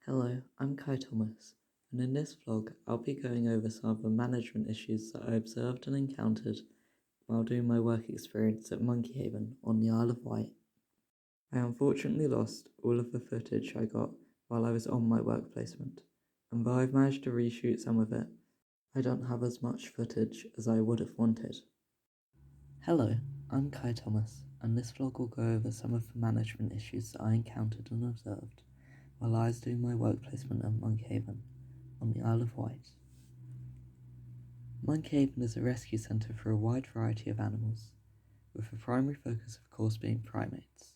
Hello, I'm Kai Thomas, and in this vlog, I'll be going over some of the management issues that I observed and encountered while doing my work experience at Monkey Haven on the Isle of Wight. I unfortunately lost all of the footage I got while I was on my work placement, and though I've managed to reshoot some of it, I don't have as much footage as I would have wanted. Hello, I'm Kai Thomas, and this vlog will go over some of the management issues that I encountered and observed while I was doing my work placement at Monkey Haven on the Isle of Wight. Monkey Haven is a rescue centre for a wide variety of animals, with the primary focus of course being primates.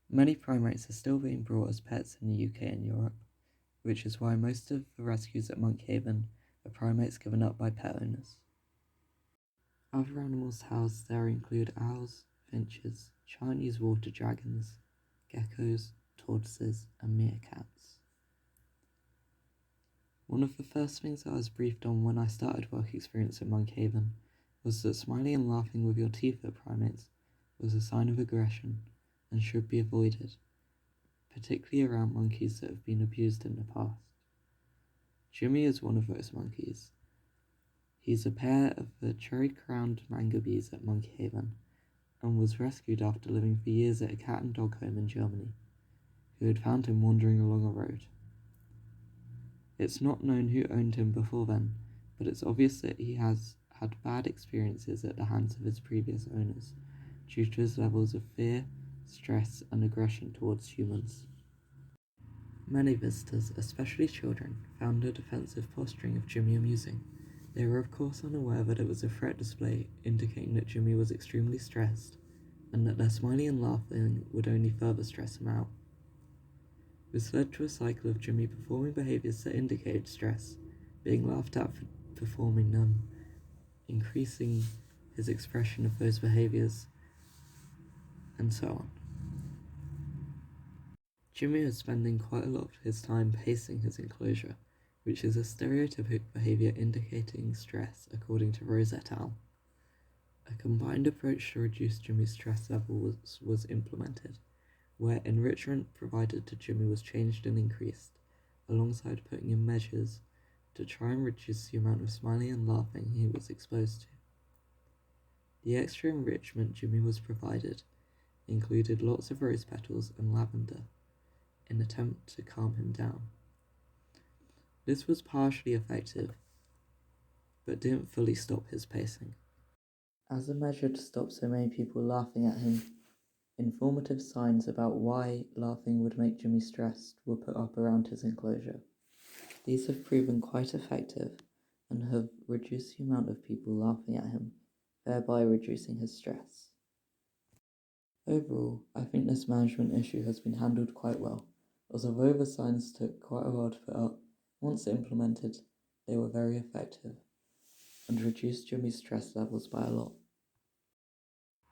Many primates are still being brought as pets in the UK and Europe, which is why most of the rescues at Monkey Haven are primates given up by pet owners. Other animals housed there include owls, finches, Chinese water dragons, geckos, tortoises, and meerkats. One of the first things I was briefed on when I started work experience at Monkey Haven was that smiling and laughing with your teeth at primates was a sign of aggression and should be avoided, particularly around monkeys that have been abused in the past. Jimmy is one of those monkeys. He's a pair of the cherry-crowned mangabees at Monkey Haven and was rescued after living for years at a cat and dog home in Germany, who had found him wandering along a road. It's not known who owned him before then, but it's obvious that he has had bad experiences at the hands of his previous owners, due to his levels of fear, stress, and aggression towards humans. Many visitors, especially children, found the defensive posturing of Jimmy amusing. They were of course unaware that it was a threat display indicating that Jimmy was extremely stressed, and that their smiling and laughing would only further stress him out. This led to a cycle of Jimmy performing behaviours that indicated stress, being laughed at for performing them, increasing his expression of those behaviours, and so on. Jimmy was spending quite a lot of his time pacing his enclosure, which is a stereotypic behaviour indicating stress according to Rose et al. A combined approach to reduce Jimmy's stress level was implemented, where enrichment provided to Jimmy was changed and increased, alongside putting in measures to try and reduce the amount of smiling and laughing he was exposed to. The extra enrichment Jimmy was provided included lots of rose petals and lavender, in an attempt to calm him down. This was partially effective, but didn't fully stop his pacing. As a measure to stop so many people laughing at him, informative signs about why laughing would make Jimmy stressed were put up around his enclosure. These have proven quite effective and have reduced the amount of people laughing at him, thereby reducing his stress. Overall, I think this management issue has been handled quite well, as although the signs took quite a while to put up, once implemented, they were very effective and reduced Jimmy's stress levels by a lot.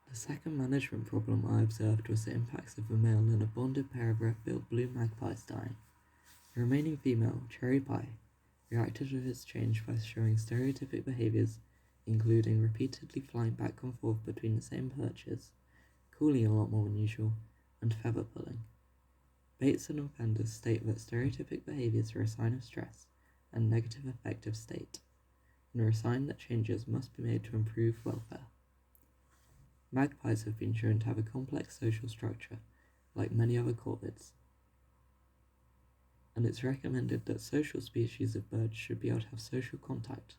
The second management problem I observed was the impacts of the male in a bonded pair of red-billed blue magpies dying. The remaining female, Cherry Pie, reacted to this change by showing stereotypic behaviours, including repeatedly flying back and forth between the same perches, cooling a lot more than usual, and feather pulling. Bateson and Fenders state that stereotypic behaviours are a sign of stress and negative affective state, and are a sign that changes must be made to improve welfare. Magpies have been shown to have a complex social structure, like many other corvids, and it's recommended that social species of birds should be able to have social contact,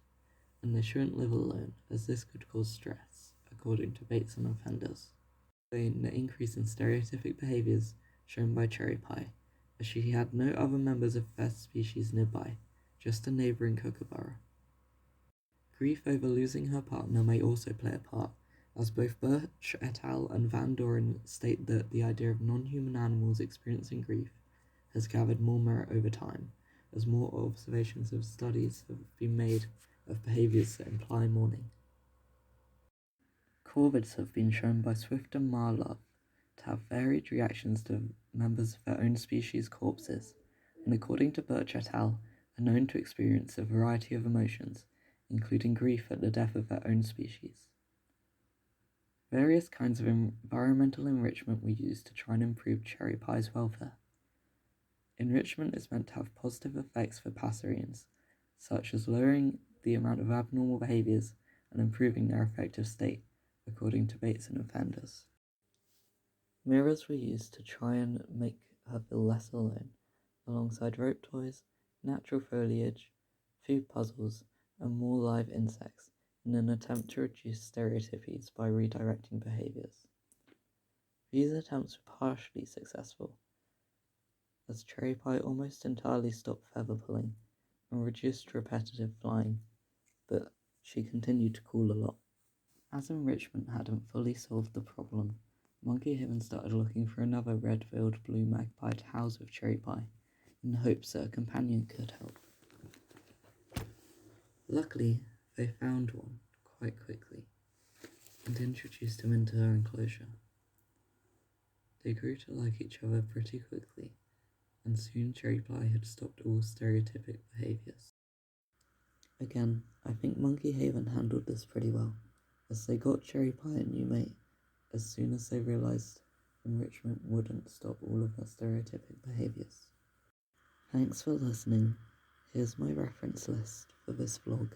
and they shouldn't live alone, as this could cause stress, according to Bateson and Fenders. The increase in stereotypic behaviours shown by Cherry Pie, as she had no other members of her species nearby, just a neighbouring kookaburra. Grief over losing her partner may also play a part, as both Birch et al. And Van Doren state that the idea of non-human animals experiencing grief has gathered more merit over time, as more observations of studies have been made of behaviours that imply mourning. Corvids have been shown by Swift and Marlove to have varied reactions to members of their own species' corpses, and according to Birch et al., are known to experience a variety of emotions, including grief at the death of their own species. Various kinds of environmental enrichment were used to try and improve Cherry Pie's welfare. Enrichment is meant to have positive effects for Passerians, such as lowering the amount of abnormal behaviours and improving their affective state, according to Bateson and Fenders. Mirrors were used to try and make her feel less alone, alongside rope toys, natural foliage, food puzzles, and more live insects, in an attempt to reduce stereotypies by redirecting behaviours. These attempts were partially successful, as Cherry Pie almost entirely stopped feather pulling and reduced repetitive flying, but she continued to call a lot. As enrichment hadn't fully solved the problem, Monkey Haven started looking for another red-billed blue magpie to house with Cherry Pie, in the hopes that a companion could help. Luckily, they found one quite quickly, and introduced him into her enclosure. They grew to like each other pretty quickly, and soon Cherry Pie had stopped all stereotypic behaviours. Again, I think Monkey Haven handled this pretty well, as they got Cherry Pie a new mate as soon as they realised enrichment wouldn't stop all of her stereotypic behaviours. Thanks for listening. Here's my reference list for this vlog.